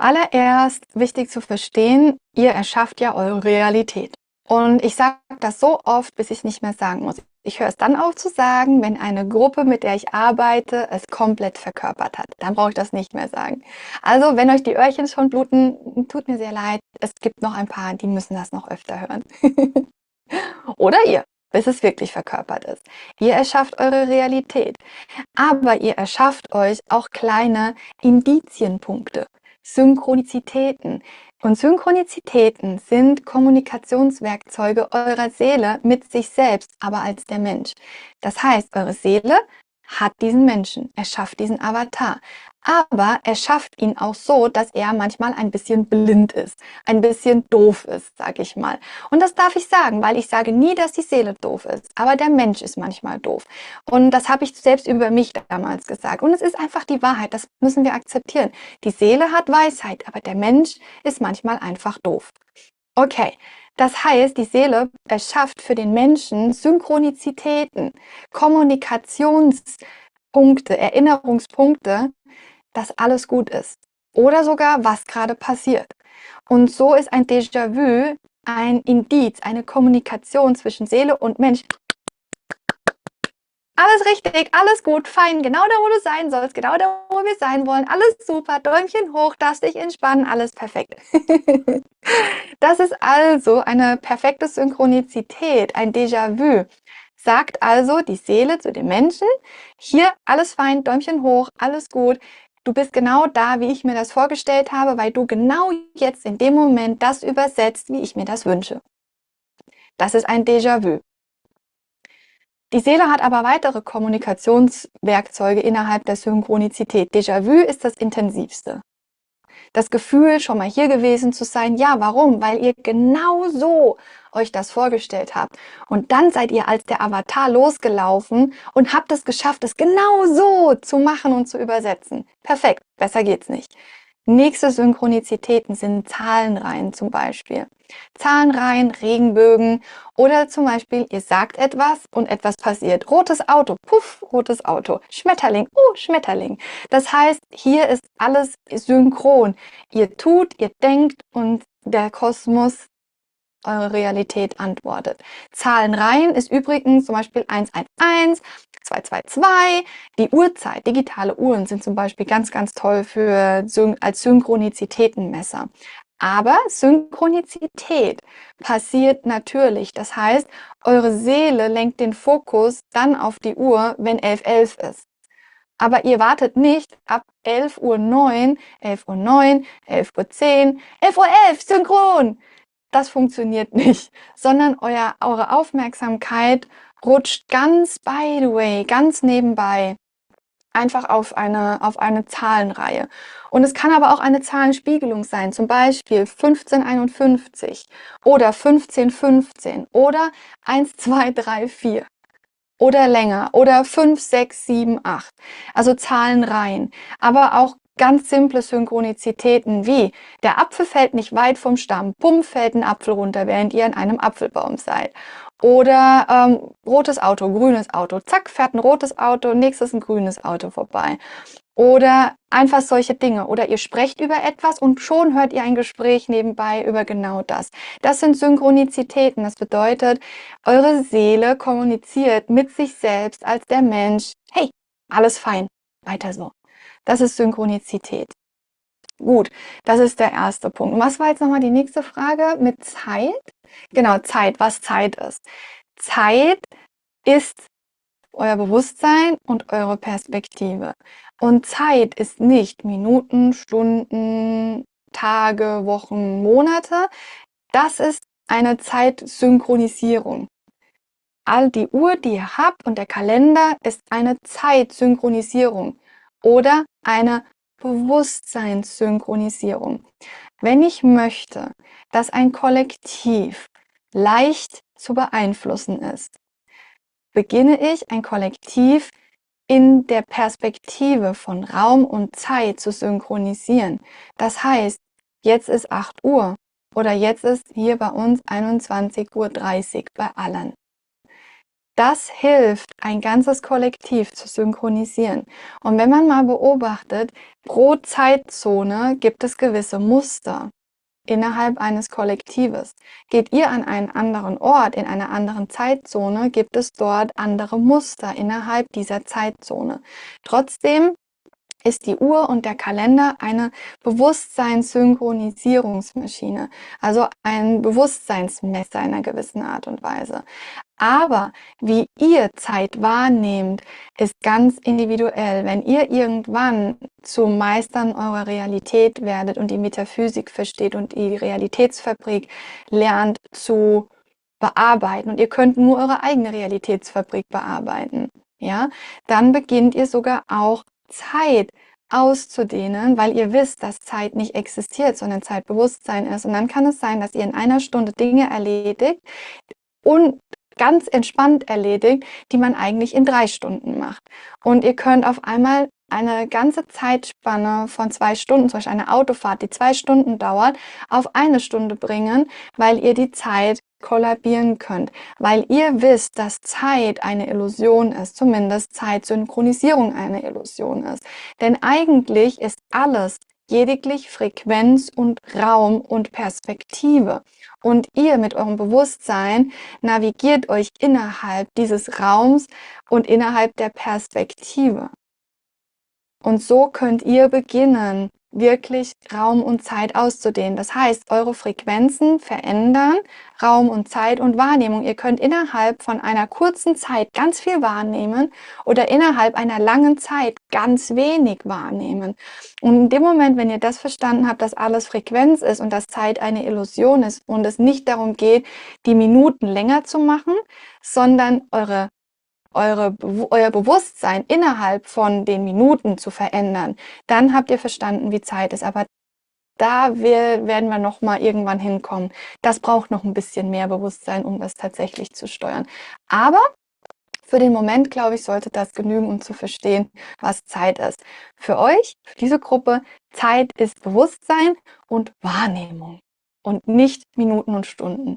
Zuallererst wichtig zu verstehen, ihr erschafft ja eure Realität. Und ich sage das so oft, bis ich es nicht mehr sagen muss. Ich höre es dann auf zu sagen, wenn eine Gruppe, mit der ich arbeite, es komplett verkörpert hat. Dann brauche ich das nicht mehr sagen. Also, wenn euch die Öhrchen schon bluten, tut mir sehr leid. Es gibt noch ein paar, die müssen das noch öfter hören. Oder ihr, bis es wirklich verkörpert ist. Ihr erschafft eure Realität. Aber ihr erschafft euch auch kleine Indizienpunkte, Synchronizitäten. Und Synchronizitäten sind Kommunikationswerkzeuge eurer Seele mit sich selbst, aber als der Mensch. Das heißt, eure Seele hat diesen Menschen, er schafft diesen Avatar. Aber er schafft ihn auch so, dass er manchmal ein bisschen blind ist, ein bisschen doof ist, sag ich mal. Und das darf ich sagen, weil ich sage nie, dass die Seele doof ist. Aber der Mensch ist manchmal doof. Und das habe ich selbst über mich damals gesagt. Und es ist einfach die Wahrheit, das müssen wir akzeptieren. Die Seele hat Weisheit, aber der Mensch ist manchmal einfach doof. Okay, das heißt, die Seele erschafft für den Menschen Synchronizitäten, Kommunikationspunkte, Erinnerungspunkte, dass alles gut ist. Oder sogar, was gerade passiert. Und so ist ein Déjà-vu ein Indiz, eine Kommunikation zwischen Seele und Mensch. Alles richtig, alles gut, fein, genau da, wo du sein sollst, genau da, wo wir sein wollen. Alles super, Däumchen hoch, darfst dich entspannen, alles perfekt. Das ist also eine perfekte Synchronizität, ein Déjà-vu. Sagt also die Seele zu dem Menschen, hier, alles fein, Däumchen hoch, alles gut. Du bist genau da, wie ich mir das vorgestellt habe, weil du genau jetzt in dem Moment das übersetzt, wie ich mir das wünsche. Das ist ein Déjà-vu. Die Seele hat aber weitere Kommunikationswerkzeuge innerhalb der Synchronizität. Déjà-vu ist das intensivste. Das Gefühl, schon mal hier gewesen zu sein. Ja, warum? Weil ihr genau so euch das vorgestellt habt. Und dann seid ihr als der Avatar losgelaufen und habt es geschafft, es genau so zu machen und zu übersetzen. Perfekt, besser geht's nicht. Nächste Synchronizitäten sind Zahlenreihen zum Beispiel. Zahlenreihen, Regenbögen oder zum Beispiel, ihr sagt etwas und etwas passiert. Rotes Auto, puff, rotes Auto. Schmetterling, Schmetterling. Das heißt, hier ist alles synchron. Ihr tut, ihr denkt und der Kosmos, eure Realität antwortet. Zahlenreihen ist übrigens zum Beispiel 111, 222. Die Uhrzeit, digitale Uhren sind zum Beispiel ganz, ganz toll als Synchronizitätenmesser. Aber Synchronizität passiert natürlich. Das heißt, eure Seele lenkt den Fokus dann auf die Uhr, wenn 11:11 ist. Aber ihr wartet nicht ab 11:09, 11:09, 11:10, 11:11, synchron. Das funktioniert nicht, sondern eure Aufmerksamkeit rutscht ganz by the way, ganz nebenbei, einfach auf eine Zahlenreihe. Und es kann aber auch eine Zahlenspiegelung sein, zum Beispiel 1551 oder 1515 oder 1, 2, 3, 4 oder länger oder 5, 6, 7, 8. Also Zahlenreihen, aber auch ganz simple Synchronizitäten wie der Apfel fällt nicht weit vom Stamm, bumm, fällt ein Apfel runter, während ihr an einem Apfelbaum seid. Oder rotes Auto, grünes Auto, zack, fährt ein rotes Auto, nächstes ein grünes Auto vorbei. Oder einfach solche Dinge. Oder ihr sprecht über etwas und schon hört ihr ein Gespräch nebenbei über genau das. Das sind Synchronizitäten. Das bedeutet, eure Seele kommuniziert mit sich selbst als der Mensch. Hey, alles fein, weiter so. Das ist Synchronizität. Gut, das ist der erste Punkt. Und was war jetzt nochmal die nächste Frage mit Zeit? Genau, Zeit, was Zeit ist. Zeit ist euer Bewusstsein und eure Perspektive. Und Zeit ist nicht Minuten, Stunden, Tage, Wochen, Monate. Das ist eine Zeitsynchronisierung. All die Uhr, die ihr habt und der Kalender ist eine Zeitsynchronisierung oder eine Bewusstseinssynchronisierung. Wenn ich möchte, dass ein Kollektiv leicht zu beeinflussen ist, beginne ich ein Kollektiv in der Perspektive von Raum und Zeit zu synchronisieren. Das heißt, jetzt ist 8 Uhr oder jetzt ist hier bei uns 21:30 Uhr bei allen. Das hilft, ein ganzes Kollektiv zu synchronisieren. Und wenn man mal beobachtet, pro Zeitzone gibt es gewisse Muster innerhalb eines Kollektives. Geht ihr an einen anderen Ort, in einer anderen Zeitzone, gibt es dort andere Muster innerhalb dieser Zeitzone. Trotzdem ist die Uhr und der Kalender eine Bewusstseinssynchronisierungsmaschine, also ein Bewusstseinsmesser in einer gewissen Art und Weise. Aber wie ihr Zeit wahrnehmt, ist ganz individuell. Wenn ihr irgendwann zu Meistern eurer Realität werdet und die Metaphysik versteht und die Realitätsfabrik lernt zu bearbeiten und ihr könnt nur eure eigene Realitätsfabrik bearbeiten, ja, dann beginnt ihr sogar auch Zeit auszudehnen, weil ihr wisst, dass Zeit nicht existiert, sondern Zeitbewusstsein ist. Und dann kann es sein, dass ihr in einer Stunde Dinge erledigt und ganz entspannt erledigt, die man eigentlich in 3 Stunden macht. Und ihr könnt auf einmal eine ganze Zeitspanne von 2 Stunden, zum Beispiel eine Autofahrt, die 2 Stunden dauert, auf 1 Stunde bringen, weil ihr die Zeit kollabieren könnt, weil ihr wisst, dass Zeit eine Illusion ist, zumindest Zeitsynchronisierung eine Illusion ist. Denn eigentlich ist alles lediglich Frequenz und Raum und Perspektive. Und ihr mit eurem Bewusstsein navigiert euch innerhalb dieses Raums und innerhalb der Perspektive. Und so könnt ihr beginnen, wirklich Raum und Zeit auszudehnen. Das heißt, eure Frequenzen verändern Raum und Zeit und Wahrnehmung. Ihr könnt innerhalb von einer kurzen Zeit ganz viel wahrnehmen oder innerhalb einer langen Zeit ganz wenig wahrnehmen. Und in dem Moment, wenn ihr das verstanden habt, dass alles Frequenz ist und dass Zeit eine Illusion ist und es nicht darum geht, die Minuten länger zu machen, sondern euer Bewusstsein innerhalb von den Minuten zu verändern, dann habt ihr verstanden, wie Zeit ist. Aber da werden wir noch mal irgendwann hinkommen. Das braucht noch ein bisschen mehr Bewusstsein, um das tatsächlich zu steuern. Aber für den Moment, glaube ich, sollte das genügen, um zu verstehen, was Zeit ist. Für euch, für diese Gruppe, Zeit ist Bewusstsein und Wahrnehmung und nicht Minuten und Stunden.